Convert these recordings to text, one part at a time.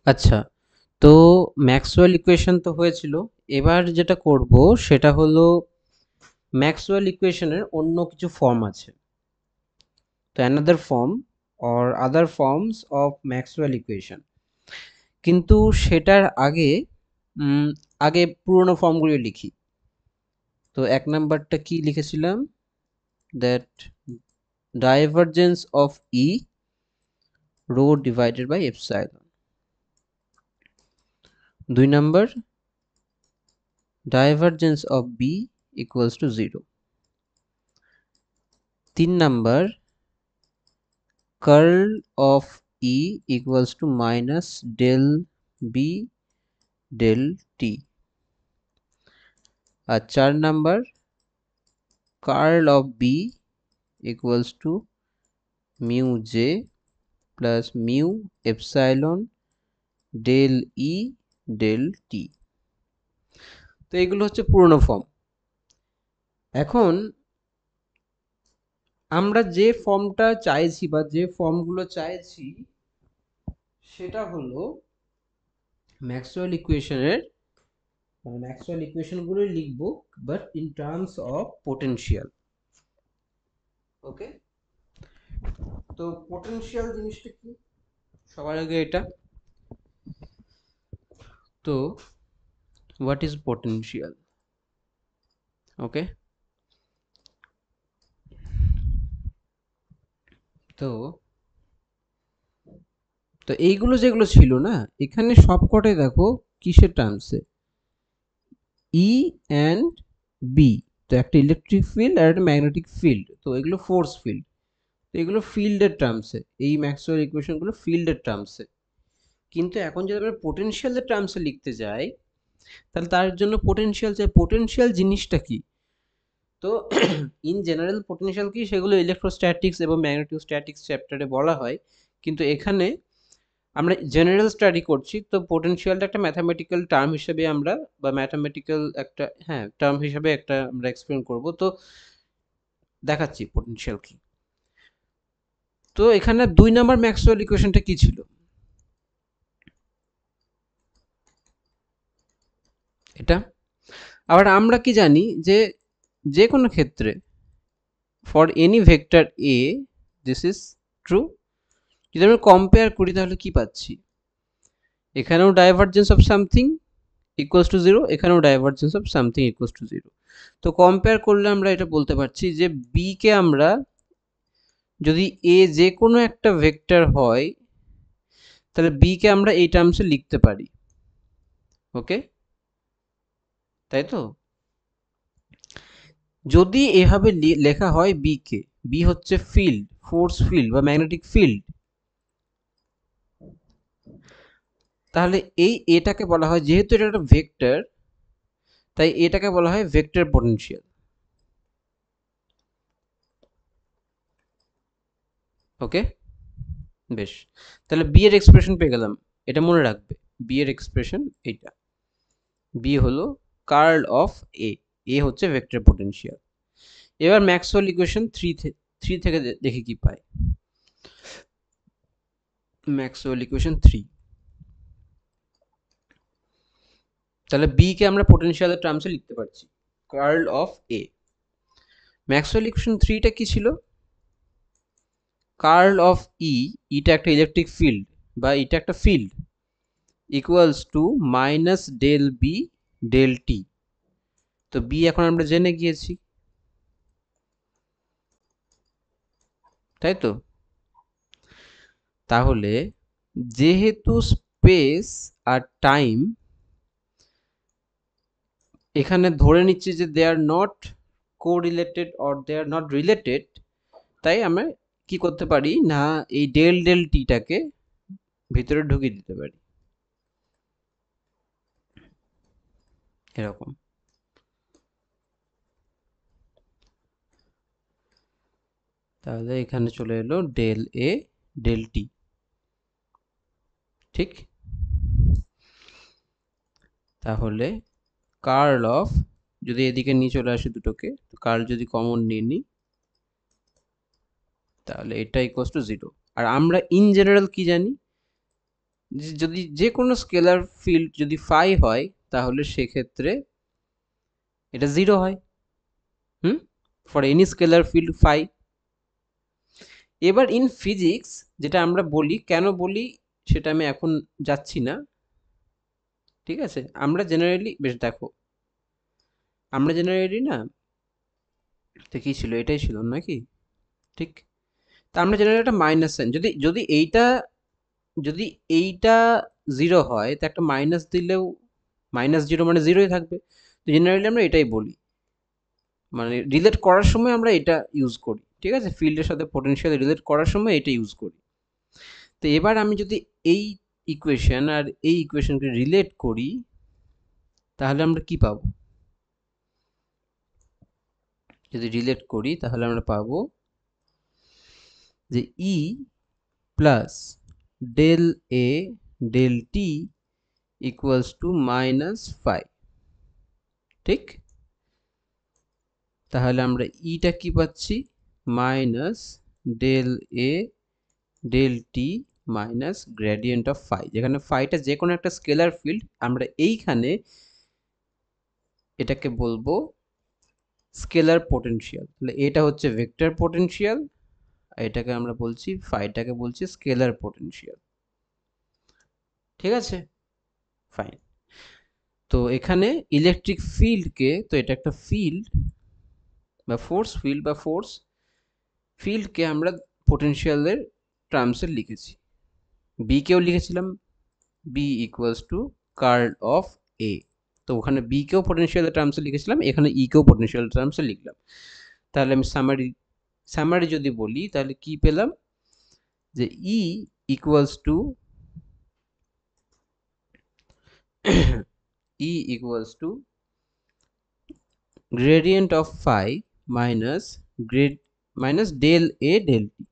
আচ্ছা, তো Maxwell equation তো হয়েছিল। এবার যেটা করব সেটা হলো ম্যাক্সওয়েল ইকুয়েশনের অন্য কিছু ফর্ম আছে। তো another form or other forms of Maxwell equation. কিন্তু সেটার আগে উম, আগে পুরোনো ফর্মগুলো লিখি। তো এক নাম্বারটা কি লিখেছিলাম? That divergence of E rho divided by epsilon. 2 number divergence of B equals to 0। 3 number curl of E equals to minus del B del T। আর 4 number curl of B equals to mu J plus mu epsilon del E del T। তো এগুলো হচ্ছে পুরনো form. এখন আমরা যে ফর্মটা চাইছি বা যে ফর্মগুলো চাইছি সেটা হলো ম্যাক্সওয়েল ইকুয়েশনের, মানে ম্যাক্সওয়েল ইকুয়েশনগুলোই লিখবো but in terms of potential. Okay, তো পোটেনশিয়াল জিনিসটা কি সবার আগে এটা, তো হোয়াট ইজ পোটেনশিয়াল? ওকে, তো তো এইগুলো যেগুলো ছিল না, এখানে সবকটাই দেখো কিসের টার্মসে, ই অ্যান্ড বি। তো একটা ইলেকট্রিক ফিল্ড আর একটা ম্যাগনেটিক ফিল্ড, তো এগুলো ফোর্স ফিল্ড। তো এগুলো ফিল্ডের টার্মসে, এই ম্যাক্সওয়েল ইকুয়েশনগুলো ফিল্ডের টার্মসে। কিন্তু এখন যদি আমরা পোটেনশিয়ালের টার্মসে লিখতে যাই তাহলে তার জন্য পোটেনশিয়াল চাই। পোটেনশিয়াল জিনিসটা কি? তো ইন জেনারেল পোটেনশিয়াল কি সেগুলো ইলেকট্রোস্ট্যাটিক্স এবং ম্যাগনেটোস্ট্যাটিক্স চ্যাপ্টারে বলা হয়, কিন্তু এখানে আমরা জেনারেল স্টাডি করছি। তো পোটেনশিয়ালটা একটা ম্যাথামেটিক্যাল টার্ম হিসেবে আমরা, বা ম্যাথামেটিক্যাল একটা, হ্যাঁ, টার্ম হিসেবে একটা আমরা এক্সপ্লেন করব। তো দেখাচ্ছি পোটেনশিয়াল কি। তো এখানে 2 নাম্বার ম্যাক্সওয়েল ইকুয়েশনটা কি ছিল? এটা। আবার আমরা কি জানি যে যে কোনো ক্ষেত্রে for any vector A this is true. যদি আমরা কম্পেয়ার করি তাহলে কি পাচ্ছি? এখানেও divergence of something equals to 0, এখানেও divergence of something equals to 0। তো কম্পেয়ার করলে আমরা এটা বলতে পারছি যে বি কে আমরা, যদি এ যে কোনো একটা ভেক্টর হয় তাহলে বি কে আমরা এই টার্মসে লিখতে পারি। ওকে, তাই তো? যদি এভাবে লেখা হয় বি কে, বি হচ্ছে ফিল্ড, ফোর্স ফিল্ড বা ম্যাগনেটিক ফিল্ড, তাহলে এই এটাকে বলা হয়, যেহেতু এটা একটা ভেক্টর, তাই এটাকে বলা হয় ভেক্টর পোটেনশিয়াল। ওকে, বেশ। তাহলে বি এর এক্সপ্রেশন পেয়ে গেলাম। এটা মনে রাখবে, বি এর এক্সপ্রেশন এইটা। বি হলো কার্ল অফ এ, এ হচ্ছে ভেক্টর পোটেনশিয়াল। এবার ম্যাক্সওয়েল ইকুয়েশন 3 থেকে দেখি কি পাই। ম্যাক্সওয়েল ইকুয়েশন 3, তাহলে বি কে আমরা পোটেনশিয়ালের টার্মসে লিখতে পারছি, curl of A. Maxwell equation 3টা কি ছিল? কার্ল অফ ই, ইটা একটা ইলেকট্রিক ফিল্ড বা এটা একটা field, equals to minus del B del T. তো বি এখন আমরা জেনে গিয়েছি, তাই তো? তাহলে যেহেতু স্পেস আর টাইম এখানে ধরে নিচ্ছি যে they are not correlated or they are not related, তাই আমরা কি করতে পারি না, এই ডেল ডেল টিটাকে ভিতরে ঢুকিয়ে দিতে পারি এরকম। তাহলে এখানে চলে এলো ডেল এ ডেল টি, ঠিক? তাহলে কার্ল অফ, যদি এদিকে নিয়ে চলে আসে দুটোকে, তো কার্ল যদি কমন নিয়ে নিই তাহলে এটা ইকুয়ালস টু 0। আর আমরা ইন জেনারেল কি জানি, যদি যে কোনো স্কেলার ফিল্ড যদি ফাই হয় তাহলে সেক্ষেত্রে এটা 0 হয়। For any scalar field phi. এবার ইন ফিজিক্স যেটা আমরা বলি, কেন বলি সেটা আমি এখন যাচ্ছি না, ঠিক আছে। আমরা জেনারেলি বেশ দেখো, আমরা জেনারেলি না, তো কি ছিল, এটাই ছিল নাকি, ঠিক। তা আমরা জেনারেলি একটা মাইনাস সাইন, যদি যদি এইটা যদি এইটা 0 হয় তো একটা মাইনাস দিলেও -0 মানে 0ই থাকবে। তো জেনারেলি আমরা এটাই বলি, মানে রিলেট করার সময় আমরা এটা ইউজ করি, ঠিক আছে, ফিল্ডের সাথে পোটেনশিয়াল রিলেট করার সময় এটা ইউজ করি। তো এবার আমি যদি এই ইকুয়েশন আর এই ইকুয়েশনকে রিলেট করি তাহলে আমরা কি পাবো, যদি রিলেট করি তাহলে আমরা পাবো যে E plus del A del T equals to -5, ঠিক। তাহলে আমরা ইটা কি পাচ্ছি, minus del A del t minus gradient of phi, যেখানে ফাইটা যে কোনো একটা স্কেলার ফিল্ড, আমরা এইখানে এটাকে বলবো স্কেলার পোটেনশিয়াল। তাহলে এটা হচ্ছে ভেক্টর পোটেনশিয়াল, এটাকে আমরা বলছি, ফাইটাকে বলছি স্কেলার পোটেনশিয়াল, ঠিক আছে, ফাইন। তো এখানে ইলেকট্রিক ফিল্ডকে, তো এটা একটা ফিল্ড বা ফোর্স ফিল্ড বা ফোর্স ফিল্ডকে আমরা পোটেনশিয়ালের টার্মসে লিখেছি, বি কেও লিখেছিলাম, B equals to curl of A. তো ওখানে বি কেও পোটেনশিয়াল টার্মসে লিখেছিলাম, এখানে ই কেও পোটেনশিয়াল টার্মসে লিখলাম। তাহলে আমি সামারি যদি বলি তাহলে কি পেলাম, যে E equals to E equals to gradient of phi minus del A del T,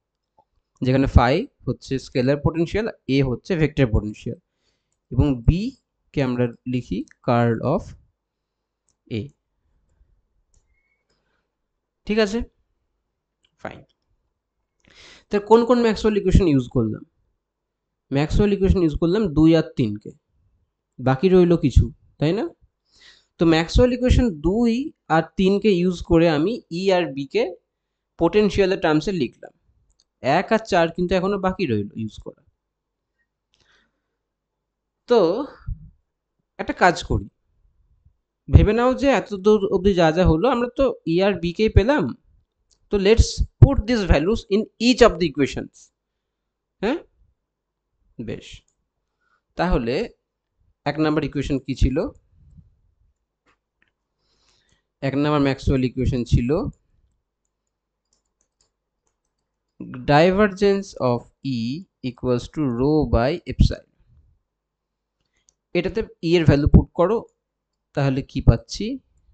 যেখানে ফাই হচ্ছে স্কেলার পোটেনশিয়াল, এ হচ্ছে ভেক্টর পোটেনশিয়াল, এবং বি কে আমরা লিখি কার্ল অফ এ, ঠিক আছে, ফাইন। তো কোন কোন ম্যাক্সওয়েল ইকুয়েশন ইউজ করলাম, ম্যাক্সওয়েল ইকুয়েশন ইউজ করলাম 2 আর 3 কে, বাকি রইল কিছু, তাই না। তো ম্যাক্সওয়েল ইকুয়েশন 2 আর 3 কে ইউজ করে আমি ই আর বি কে পোটেনশিয়ালের টার্মসে লিখলাম, 1 আর 4 কিন্তু এখনো বাকি রইল ইউজ করা। তো একটা কাজ করি, ভেবে নাও যে এত দূর অবধি যা যা হলো আমরা তো ই আর বি কেই পেলাম, তো let's put this values in each of the equations. হ্যাঁ, বেশ, তাহলে 1 নাম্বার ইকুয়েশন কি ছিল, 1 নাম্বার ম্যাক্সওয়েল ইকুয়েশন ছিল divergence of E equals to rho by epsilon. এটাতে ই এর ভ্যালু পুট করো, তাহলে কি পাচ্ছি,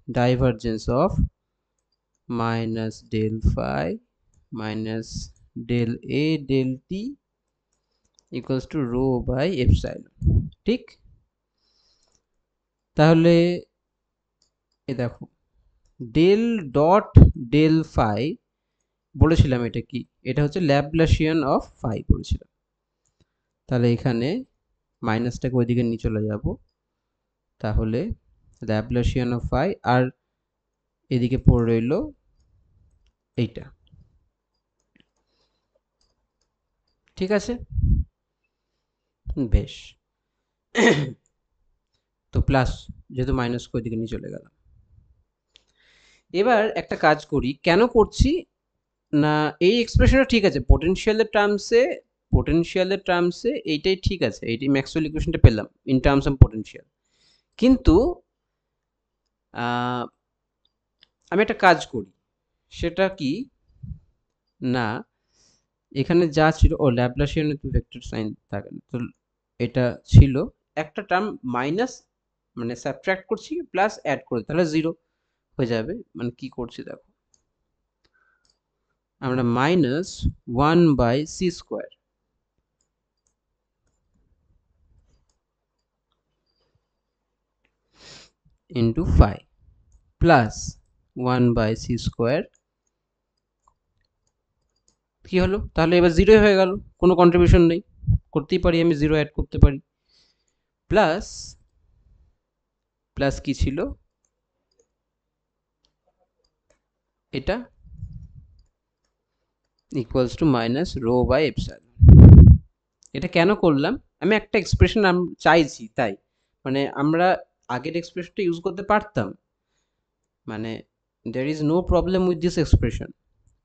divergence of minus del phi minus del A del T equals to rho by epsilon, ঠিক। তাহলে এ দেখো ডেল ডট ডেল ফাই বলেছিলাম, এটা কি, এটা হচ্ছে ল্যাপ্লাসিয়ান অফ ফাই বলেছিলাম। তাহলে এখানে মাইনাসটাকে ওইদিকে নিয়ে চলে যাব, তাহলে ল্যাপ্লাসিয়ান অফ ফাই, আর এদিকে পড়ে রইল এইটা, ঠিক আছে, বেশ। তো প্লাস, যেহেতু মাইনাস ওইদিকে নিয়ে চলে গেলাম। এবার একটা কাজ করি, কেন করছি না, এই এক্সপ্রেশনটা ঠিক আছে, পোটেনশিয়ালের টার্মসে এইটাই ঠিক আছে, এইটাই ম্যাক্সওয়েল ইকুয়েশনটা পেলাম ইন টার্মস অফ পোটেনশিয়াল। কিন্তু আমি একটা কাজ করি, সেটা কি না, এখানে যা ছিল, ও ল্যাপ্লাসিয়ানে তো ভেক্টর সাইন থাকে না, তো এটা ছিল একটা টার্ম মাইনাস, মানে সাবট্রাক্ট করছি প্লাস অ্যাড করে, তাহলে 0 হয়ে যাবে। মানে কি করছি দেখো, আমরা minus 1 by C square into phi plus 1 by C square, কি হলো, তাহলে এবার 0 হয়ে গেল, কোনো কন্ট্রিবিউশন নেই। করতেই পারি, আমি 0 অ্যাড করতে পারি। প্লাস প্লাস কি ছিল এটা, equals to minus rho by epsilon. এটা কেন করলাম, আমি একটা এক্সপ্রেশন চাইছি তাই, মানে আমরা আগের এক্সপ্রেশনটা ইউজ করতে পারতাম, মানে there is no problem with this expression,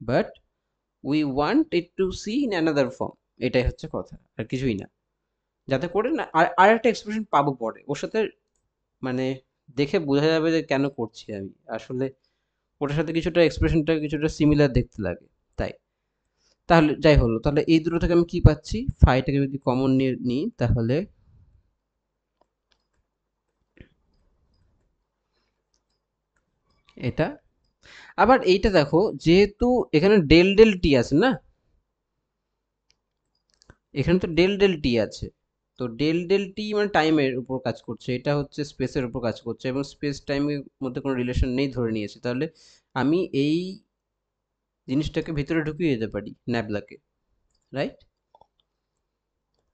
but we want it to see in another form, এটাই হচ্ছে কথা, আর কিছুই না, যাতে করে না আর একটা এক্সপ্রেশন পাবো পরে ওর সাথে, মানে দেখে বোঝা যাবে যে কেন করছি আমি আসলে, ওটার সাথে কিছুটা এক্সপ্রেশনটা কিছুটা সিমিলার দেখতে লাগে তাই। তাহলে যাই হলো, তাহলে এই দুটো থেকে আমি কি পাচ্ছি, ফাইটাকে যদি কমন নিয়ে নিই তাহলে এটা, আবার এইটা দেখো যেহেতু এখানে ডেল ডেল টি আছে না, এখানে তো ডেল ডেল টি আছে, তো ডেল ডেল টি মানে টাইমের উপর কাজ করছে, এটা হচ্ছে স্পেসের উপর কাজ করছে, এবং স্পেস টাইমের মধ্যে কোনো রিলেশন নেই ধরে নিয়েছে, তাহলে আমি এই জিনিসটাকে ভিতরে ঢুকিয়ে দিতে পারি ন্যাবলাকে, রাইট?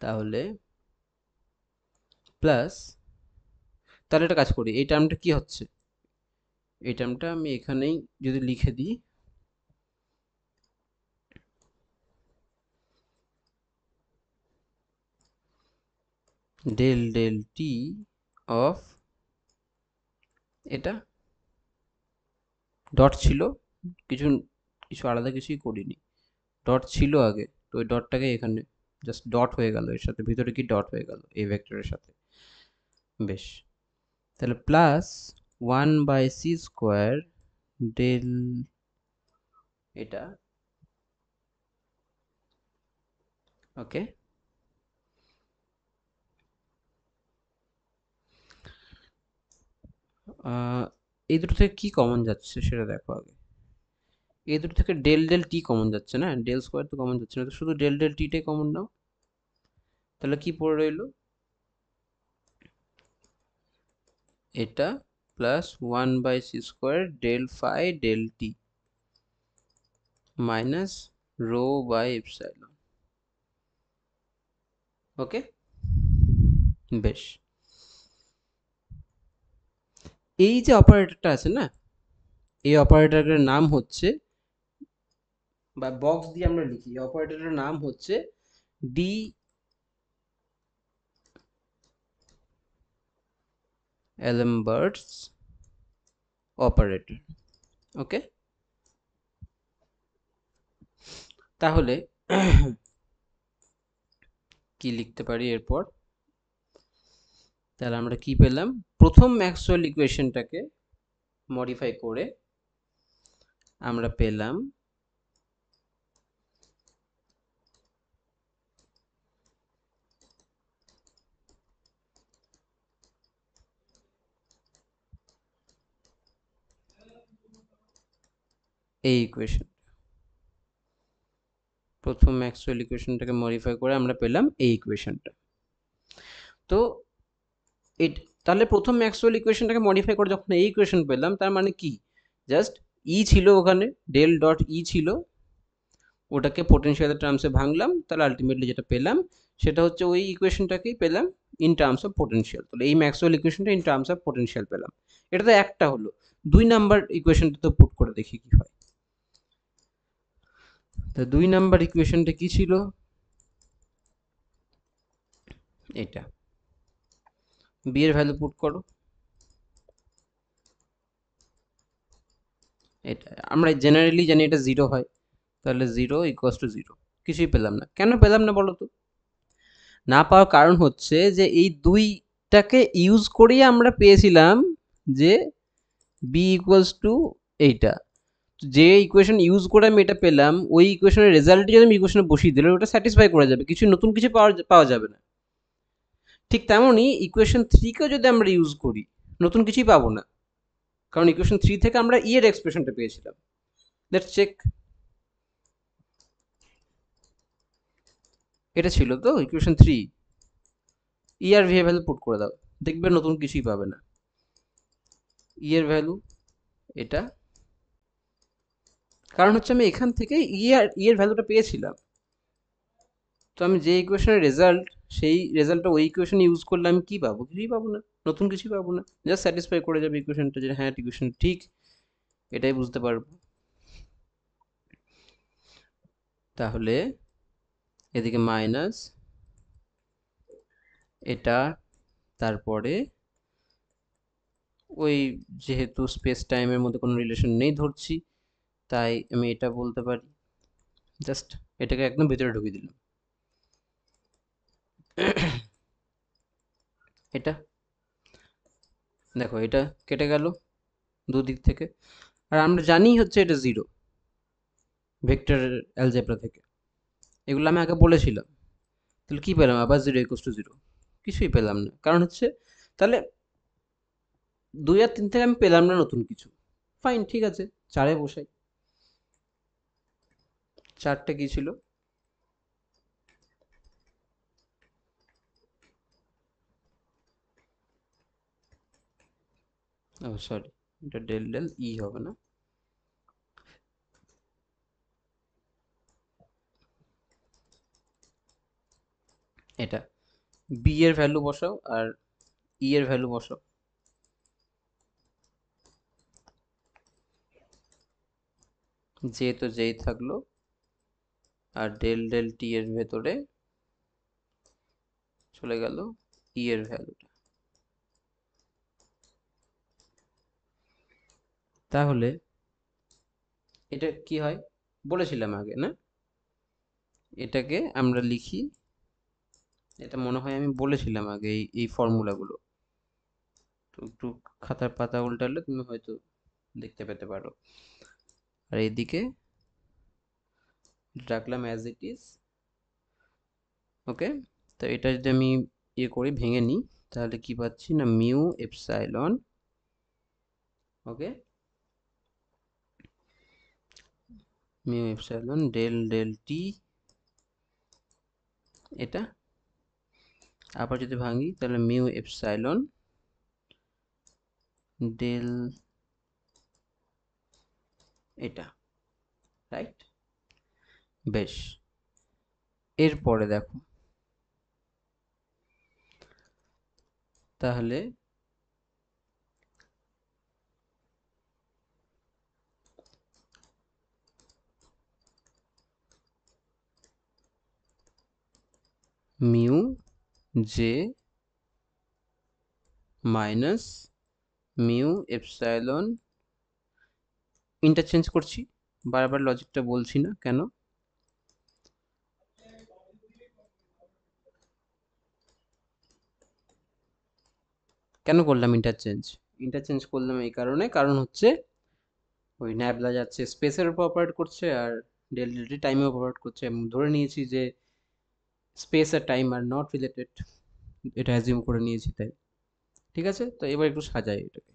তাহলে প্লাস, তাহলে একটা কাজ করি, এই টার্মটা কি হচ্ছে, এই টার্মটা আমি এখানেই যদি লিখে দিই, ডেল ডেল টি অফ, এটা ডট ছিল, কিছু কিছু আলাদা কিছুই করিনি, ডট ছিল আগে, তো ওই ডটটাকে এখানে জাস্ট ডট হয়ে গেল, এর সাথে ভিতরে কি ডট হয়ে গেল এই ভেক্টরের সাথে, বেশ। তাহলে প্লাস 1/c² ডেল, এটা ওকে, এই দুটো থেকে কি কমন যাচ্ছে সেটা দেখো আগে, এই দুটো থেকে ডেল ডেল টি কমন যাচ্ছে না, ডেল স্কোয়ার তো কমন যাচ্ছে না, তো শুধু ডেল ডেল টিটাই কমন নাও, তাহলে কি পড়ে রইলো, এটা plus 1/c² del phi del t minus rho by epsilon, okay, বেশ। এই যে অপারেটরটা আছে না, এই অপারেটরের নাম হচ্ছে, বা বক্স দিয়ে আমরা লিখি, অপারেটরের নাম হচ্ছে ডি এলমবার্টস অপারেটর, ওকে। তাহলে কি লিখতে পারি এরপর, তাহলে আমরা কি পেলাম, প্রথম ম্যাক্সওয়েল ইকুয়েশনটাকে মডিফাই করে আমরা পেলাম এই ইকুয়েশন, প্রথম ম্যাক্সওয়েল ইকুয়েশনটাকে মডিফাই করে আমরা পেলাম এই ইকুয়েশনটা। তো তাহলে প্রথম ম্যাক্সওয়েল ইকুয়েশনটাকে মডিফাই করে যখন এই ইকুয়েশন পেলাম, তার মানে কি, জাস্ট ই ছিল ওখানে, ডেল ডট ই ছিল, ওটাকে পোটেনশিয়ালের টার্মসে ভাঙলাম, তাহলে আলটিমেটলি যেটা পেলাম সেটা হচ্ছে ওই ইকুয়েশনটাকেই পেলাম ইন টার্মস অফ পোটেনশিয়াল, তাহলে এই ম্যাক্সওয়েল ইকুয়েশনটা ইন টার্মস অফ পোটেনশিয়াল পেলাম। এটা তো একটা হলো, 2 নাম্বার ইকুয়েশনটা তো পুট করে দেখি কি হয়। তো 2 নাম্বার ইকুয়েশনটা কি ছিল, এটা, বি এর ভ্যালু পুট করো, এটা আমরা জেনারেলি জানি এটা 0 হয়, তাহলে 0 ইকুয়ালস টু 0, কিছুই পেলাম না, কেন পেলাম না বলো তো, না পাওয়ার কারণ হচ্ছে যে এই দুইটাকে ইউজ করেই আমরা পেয়েছিলাম যে বি ইকুয়ালস টু এইটা, যে ইকুয়েশন ইউজ করে আমি এটা পেলাম, ওই ইকুয়েশনের রেজাল্টই যদি আমি ইকুয়েশনে বসিয়ে দিলে ওটা স্যাটিসফাই করে যাবে, কিছু নতুন কিছু পাওয়া যাবে না। ঠিক তেমনই ইকুয়েশন 3কেও যদি আমরা ইউজ করি, নতুন কিছুই পাবো না, কারণ ইকুয়েশন 3 থেকে আমরা ই এর এক্সপ্রেশনটা পেয়েছিলাম। লেটস চেক, এটা ছিল তো ইকুয়েশন 3, ই আর ভি এর ভ্যালু পুট করে দাও, দেখবে নতুন কিছুই পাবে না, ই এর ভ্যালু এটা, কারণ হচ্ছে আমি এখান থেকে ই এর ভ্যালুটা পেয়েছিলাম, তো আমি যে ইকুয়েশনের রেজাল্ট, সেই রেজাল্টটা ওই ইকুয়েশন ইউজ করলে আমি কি পাবো? কিছুই পাবো না, নতুন কিছুই পাবো না। জাস্ট স্যাটিসফাই করে যাবে ইকুয়েশনটা যে হ্যাঁ ইকুয়েশন ঠিক, এটাই বুঝতে পারবো। তাহলে এদিকে মাইনাস এটা, তারপরে ওই যেহেতু স্পেস টাইমের মধ্যে কোনো রিলেশন নেই ধরছি, তাই আমি এটা বলতে পারি। জাস্ট এটাকে একদম ভিতরে ঢুকিয়ে দিলাম। এটা দেখো, এটা কেটে গেল দুদিক থেকে, আর আমরা জানি হচ্ছে এটা জিরো ভেক্টর অ্যালজেব্রা থেকে, এগুলো আমি আগে বলেছিলাম। তাহলে কি পেলাম আবার? জিরো ইকুয়ালস টু জিরো, কিছুই পেলাম না। কারণ হচ্ছে তাহলে 2 আর 3 থেকে আমি পেলাম না নতুন কিছু। ফাইন, ঠিক আছে, 4-এ বসাই। 4টে কি ছিল? ও সরি, এটা ডেল ডেল ই হবে না, এটা বি এর ভ্যালু বসাও আর ই এর ভ্যালু বসাও। জে তো যেই থাকলো, আর ডেল ডেল টি এর ভেতরে চলে গেল ই এর ভ্যালুটা। তাহলে এটা কি হয় বলেছিলাম আগে না? এটাকে আমরা লিখি, এটা মনে হয় আমি বলেছিলাম আগে এই এই ফর্মুলাগুলো। তো একটু খাতার পাতা উল্টালে তুমি হয়তো দেখতে পেতে পারো। আর এইদিকে রাখলাম অ্যাজ ইট ইজ। ওকে, তো এটা যদি আমি ইয়ে করি, ভেঙে নিই, তাহলে কি পাচ্ছি না, mu epsilon, okay, mu epsilon del del t, এটা আবার যদি ভাঙি তাহলে মিউ এপসাইলন ডেল, এটা, রাইট? বেশ, এরপরে দেখো, তাহলে mu J minus mu epsilon, interchange করছি, বারবার লজিকটা বলছি না কেন। কেন করলাম ইন্টারচেঞ্জ? ইন্টারচেঞ্জ করলাম এই কারণে, কারণ হচ্ছে ওই ন্যাবলা যাচ্ছে স্পেসের উপর অপারেট করছে, আর ডেল ডেল টি টাইমে অপারেট করছে। আমি ধরে নিয়েছি যে স্পেস আর টাইম আর নট রিলেটেড, এটা অ্যাজিউম করে নিয়েছি তাই। ঠিক আছে, তো এবার একটু সাজাই এটাকে।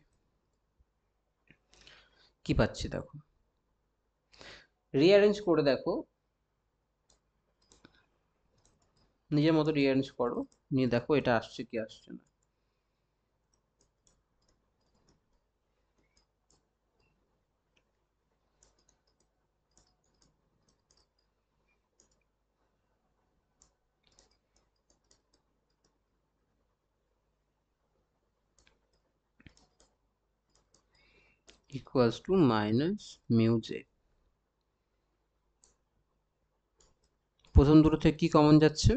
কি পাচ্ছি দেখো, রিঅ্যারেঞ্জ করে দেখো, নিজের মতো রিঅ্যারেঞ্জ করো, নিয়ে দেখো এটা আসছে কি আসছে না। Equals to minus mu J. প্রথম দুটো থেকে কি কমন যাচ্ছে?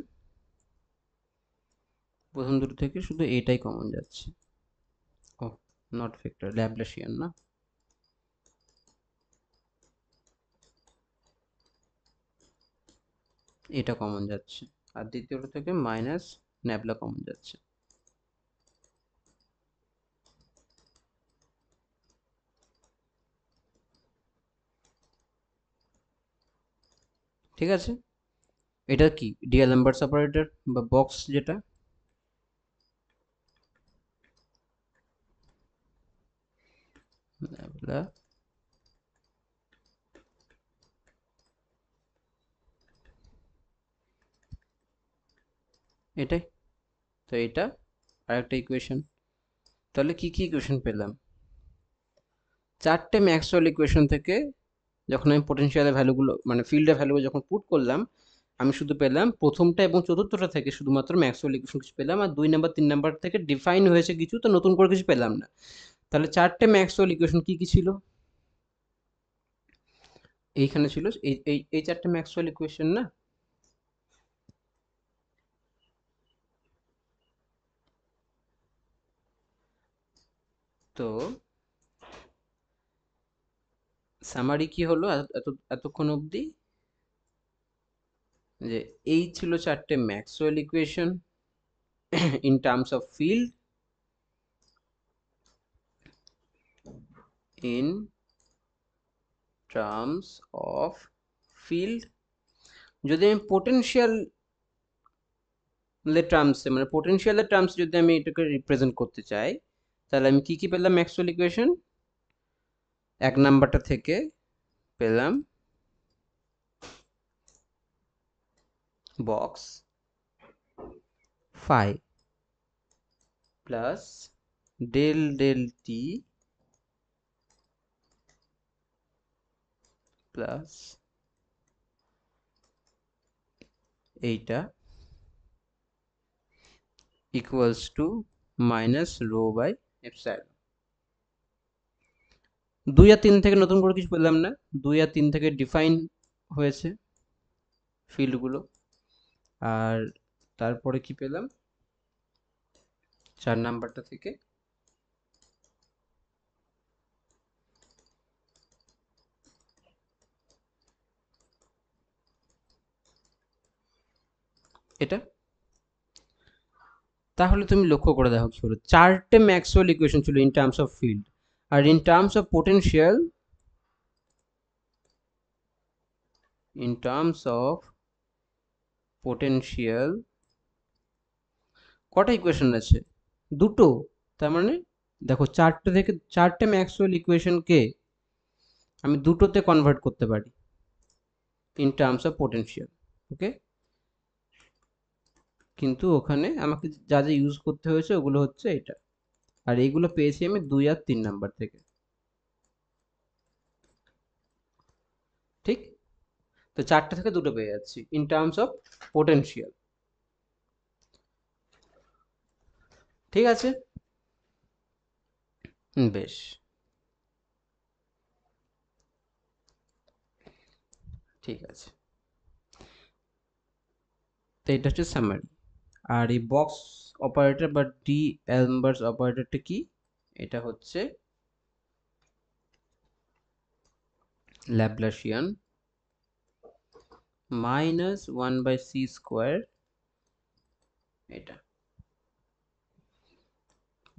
প্রথম দুটো থেকে শুধু এটাই কমন যাচ্ছে। ও, নট ভেক্টর, ল্যাপ্লাসিয়ান না? এটা কমন যাচ্ছে, আর দ্বিতীয়টা থেকে মাইনাস ন্যাবলা কমন যাচ্ছে। ঠিক আছে, এটা কি ডিএলএমবার্টস অপারেটর বা বক্স যেটা, ন্যাবলা, এটাই তো, এটা আরেকটা ইকুয়েশন। তাহলে কি কি ইকুয়েশন পেলাম? 4টে ম্যাক্সওয়েল ইকুয়েশন থেকে যখন আমি পোটেনশিয়ালের ভ্যালুগুলো মানে ফিল্ডের ভ্যালুগুলো যখন পুট করলাম, আমি শুধু পেলাম প্রথমটা এবং চতুর্থটা থেকে শুধুমাত্র ম্যাক্সওয়েল ইকুয়েশন কিছু পেলাম, আর 2 নাম্বার 3 নাম্বার থেকে ডিফাইন হয়েছে কিছু, তো নতুন করে কিছু পেলাম না। তাহলে 4টে ম্যাক্সওয়েল ইকুয়েশন কি কি ছিল? এইখানে ছিল, এই 4টে ম্যাক্সওয়েল ইকুয়েশন না? তো সামারি কি হলো এতক্ষণ অবধি, যে এই ছিল 4টে Maxwell equation in terms of field, in terms of field. যদি আমি পোটেনশিয়ালের টার্মসে, মানে পোটেনশিয়ালের টার্মস যদি আমি এটাকে রিপ্রেজেন্ট করতে চাই, তাহলে আমি কি কি পেলাম ম্যাক্সওয়েল ইকুয়েশন? 1 নাম্বারটা থেকে পেলাম box phi plus del del t plus এইটা equals to minus rho by epsilon. 2 আর 3 থেকে নতুন করে কিছু পেলাম না, 2 আর 3 থেকে ডিফাইন হয়েছে ফিল্ডগুলো। আর তারপরে কি পেলাম 4 নাম্বারটা থেকে? এটা। তাহলে তুমি লক্ষ্য করে দেখো কি হলো, 4টে ম্যাক্সওয়েল ইকুয়েশন ছিল ইন টার্মস অফ ফিল্ড, আর in terms of potential, in terms of potential কটা ইকুয়েশন আছে? দুটো। তার মানে দেখো 4টে ম্যাক্সওয়েল ইকুয়েশনকে আমি দুটোতে কনভার্ট করতে পারি ইন টার্মস অফ পোটেনশিয়াল। ওকে, কিন্তু ওখানে আমাকে যা যা ইউজ করতে হয়েছে ওগুলো হচ্ছে এটা, আর এইগুলো পেয়েছি আমি 2 আর 3 নাম্বার থেকে। ঠিক, তো 4টে থেকে দুটো পেয়ে যাচ্ছি ইন টার্মস অফ পোটেনশিয়াল। ঠিক আছে, বেশ, ঠিক আছে। তো এটা হচ্ছে সামারি। আর এই বক্স অপারেটর বা ডি এলমবার্টস অপারেটরটা কি? এটা হচ্ছে ল্যাপ্লাসিয়ান মাইনাস 1/c স্কোয়ার, এটা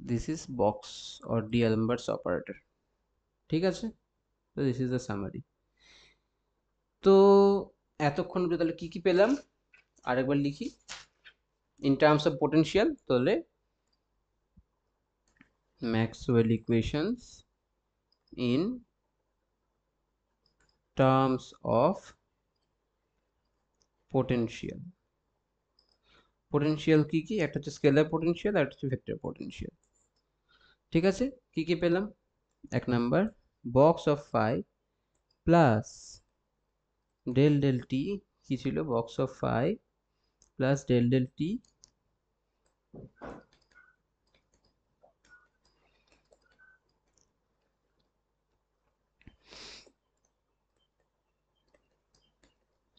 this is box or d'Alembert's operator. ঠিক আছে, তো দিস ইজ দ্য সামারি। তো এতক্ষণ অবধি তাহলে কি কি পেলাম আরেকবার লিখি ইন টার্মস অফ পোটেনশিয়াল। তাহলে Maxwell equations in terms of potential. Potential কি কি? একটা হচ্ছে স্কেলার পোটেনশিয়াল আর একটা হচ্ছে ভেক্টর পোটেনশিয়াল। ঠিক আছে, কি কি পেলাম? 1 number box of phi plus del del T, কি ছিল? Box of phi plus del del T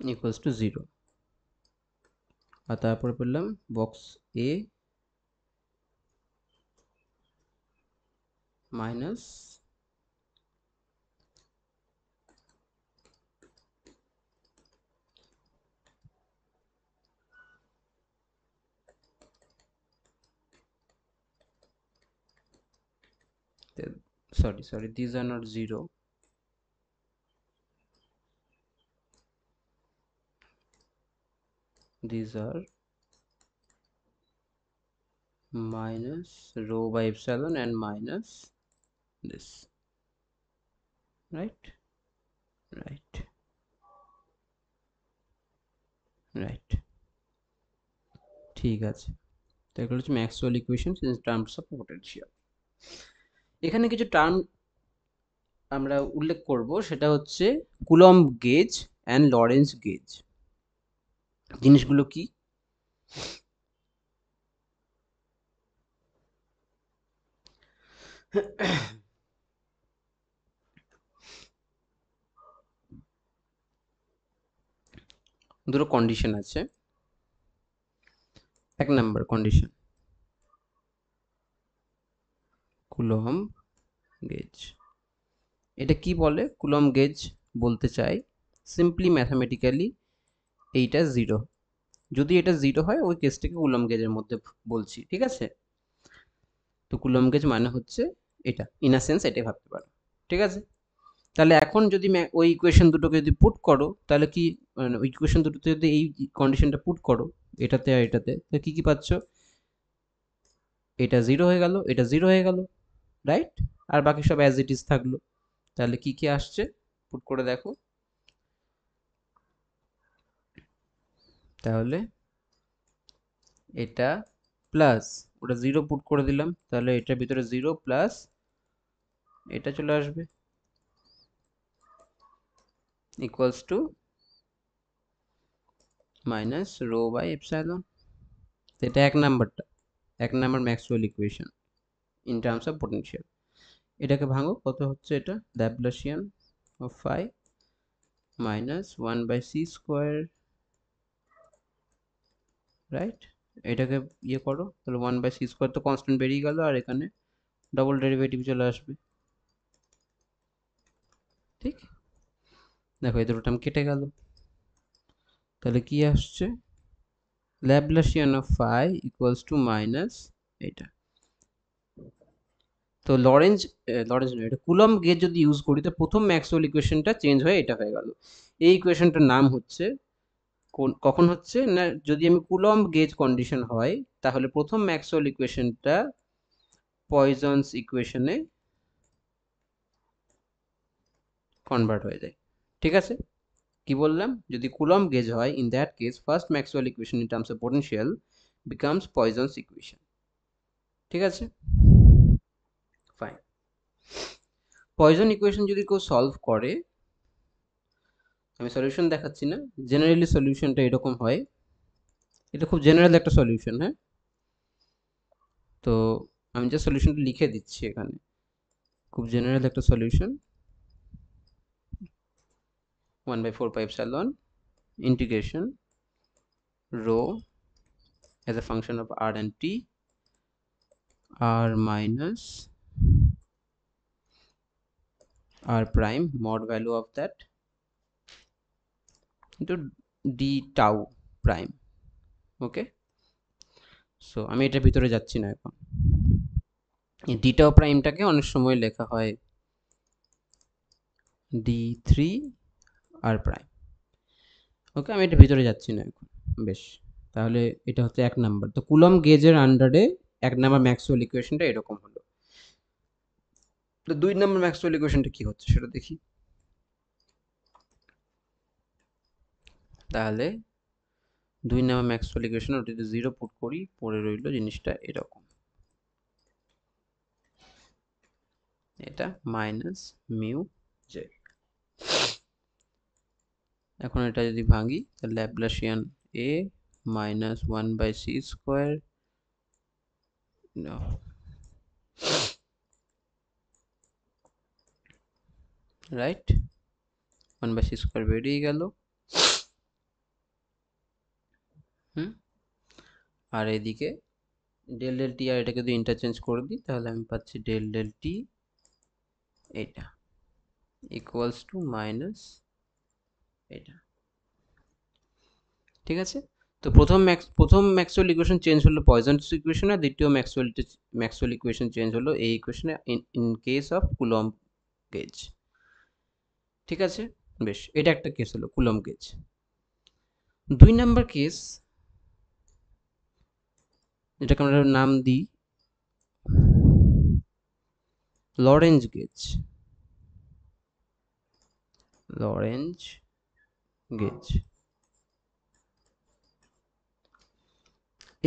equals to 0। আর তারপরে পেলাম box A minus sorry, these are not 0, these are minus rho by epsilon and minus this, right? right right ঠিক আছে, তো এগুলো হচ্ছে Maxwell equation in terms of potential. এখানে কিছু টার্ম আমরা উল্লেখ করব, সেটা হচ্ছে কুলম্ব গেজ অ্যান্ড লরেন্জ গেজ। জিনিসগুলো কি? দুটো কন্ডিশন আছে। এক নাম্বার কন্ডিশন, কুলম্ব গেজ। এটা কি বলে? কুলম্ব গেজ বলতে চাই সিম্পলি ম্যাথামেটিক্যালি এইটা জিরো, যদি এটা জিরো হয় ওই কেসটাকে কুলম্ব গেজের মধ্যে বলছি, ঠিক আছে? তো কুলম্ব গেজ মানে হচ্ছে এটা, ইন আ সেন্স এটাই ভাবতে পারো, ঠিক আছে? তাহলে এখন যদি ওই ইকুয়েশন দুটোকে যদি পুট করো, তাহলে কি মানে ওই ইকুয়েশন দুটোতে যদি এই কন্ডিশনটা পুট করো এটাতে আর এটাতে, তো কি কি পাচ্ছ? এটা জিরো হয়ে গেল, এটা জিরো হয়ে গেল, রাইট? আর বাকি সব অ্যাজ ইট ইজ থাকলো। তাহলে কি কি আসছে পুট করে দেখো। তাহলে এটা প্লাস ওটা জিরো পুট করে দিলাম, তাহলে এটার ভিতরে জিরো প্লাস এটা চলে আসবে equals to minus rho by epsilon. এটা এক নাম্বারটা, এক number Maxwell equation in terms of potential. এটাকে ভাঙো, কত হচ্ছে এটা? Laplacian of phi minus one by C square, right? এটাকে ইয়ে করো, তাহলে ওয়ান বাই সি স্কোয়ার তো কনস্ট্যান্ট বেরিয়ে গেল, আর এখানে ডবল ডেরিভেটিভ চলে আসবে, ঠিক? দেখো এই দুটো টার্ম কেটে গেল, তাহলে কি আসছে? Laplacian of phi equals to minus এটা। তো লরেঞ্জ নয়, এটা কুলম্ব গেজ যদি ইউজ করি তো প্রথম ম্যাক্সওয়েল ইকুয়েশনটা চেঞ্জ হয়ে এটা হয়ে গেল। এই ইকুয়েশনটার নাম হচ্ছে কখন হচ্ছে না, যদি আমি কুলম্ব গেজ কন্ডিশন হয় তাহলে প্রথম ম্যাক্সওয়েল ইকুয়েশনটা পয়জনস ইকুয়েশনে কনভার্ট হয়ে যায়, ঠিক আছে? কি বললাম? যদি কুলম্ব গেজ হয়, in that case first Maxwell equation in terms of potential becomes পয়জনস equation, ঠিক আছে? ফাইন। পয়জন ইকুয়েশন যদি কেউ সলভ করে, আমি সলিউশন দেখাচ্ছি না, জেনারেলি সলিউশনটা এরকম হয়, এটা খুব জেনারেল একটা সলিউশন, হ্যাঁ? তো আমি যে সলিউশনটা লিখে দিচ্ছি এখানে, খুব জেনারেল একটা solution, 1/4 integration rho as a function of r and t, r minus r prime mod value of that into d tau prime, okay? So আমি এটার ভিতরে যাচ্ছি না এখন। এই d tau প্রাইমটাকে অনেক সময় লেখা হয় d3 r prime, ওকে? আমি এটার ভিতরে যাচ্ছি না এখন, বেশ। তাহলে এটা হচ্ছে এক নাম্বার। তো কুলম্ব গেজের আন্ডারে এক নাম্বার ম্যাক্সওয়েল ইকুয়েশনটা এরকম হলো। তো দুই নাম্বার ম্যাক্সওয়েল ইকুয়েশনটা কি হচ্ছে সেটা দেখি। তাহলে দুই নাম্বার ম্যাক্সওয়েল ইকুয়েশন, ওটা যদি জিরো পুট করি পড়ে রইল জিনিসটা এরকম, এটা মাইনাস মিউ জে। এখন এটা যদি ভাঙি তাহলে Laplacian A minus one by C square, right? One by C square বেরিয়ে গেল, আর এদিকে ডেল ডেল টি, আর এটাকে যদি ইন্টারচেঞ্জ করে দিই তাহলে আমি পাচ্ছি ডেল ডেল টি এটা ইকুয়ালস টু মাইনাস এটা, ঠিক আছে? তো প্রথম ম্যাক্সওয়েল ইকুয়েশন চেঞ্জ হলো পয়জনস ইকুয়েশন, আর দ্বিতীয় ম্যাক্সওয়েল ইকুয়েশন চেঞ্জ হলো এই ইকুয়েশনে in case of Coulomb gauge, ঠিক আছে? বেশ, এটা একটা কেস হলো কুলম্ব গেজ। দুই নাম্বার কেস, এটাকে আমরা নাম দিই লরেঞ্জ গেজ। লরেঞ্জ গেজ,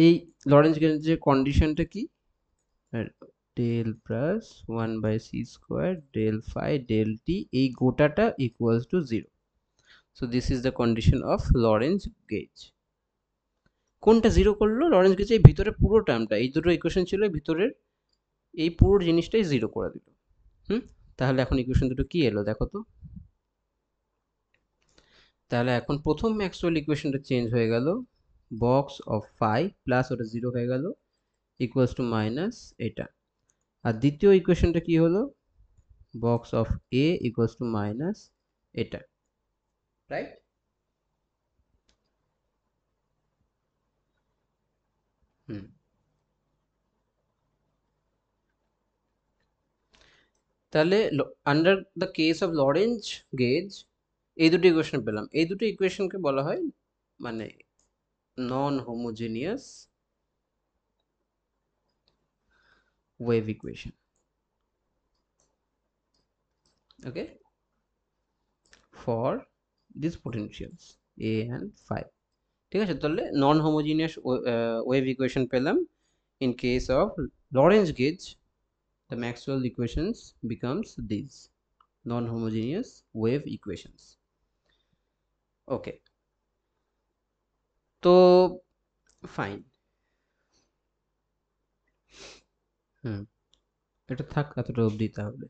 এই লরেঞ্জ গেজের কন্ডিশনটা কি? Del plus one by C square del phi del t, এই গোটাটা equals to zero. So this is the condition of Lorenz gauge, কোনটা জিরো করলো? লরেন্স গেজের ভিতরে পুরো টার্মটা, এই দুটো ইকুয়েশন ছিল ভিতরের, এই পুরো জিনিসটাই জিরো করে দিল। তাহলে এখন ইকুয়েশন দুটো কি এলো দেখো তো। তাহলে এখন প্রথম ম্যাক্সওয়েল ইকুয়েশনটা চেঞ্জ হয়ে গেল, বক্স অফ ফাই প্লাস ওটা জিরো হয়ে গেল ইকুয়ালস টু মাইনাস এটা। আর দ্বিতীয় ইকুয়েশনটা কি হলো, box of A equals to minus এটা, রাইট? হুম। তাহলে under the case of Lorenz gauge এই দুটো ইকুয়েশন পেলাম, এই দুটো ইকুয়েশনকে বলা হয় মানে non homogeneous wave equation. Okay, for this potentials A and phi. ঠিক আছে, তাহলে নন হোমোজিনিয়াস ওয়েভ ইকুয়েশন পেলাম। In case of Lorenz gauge the Maxwell equations becomes these non-homogeneous wave equations. Okay, তো ফাইন। এটা থাক এতটা অবধি তাহলে।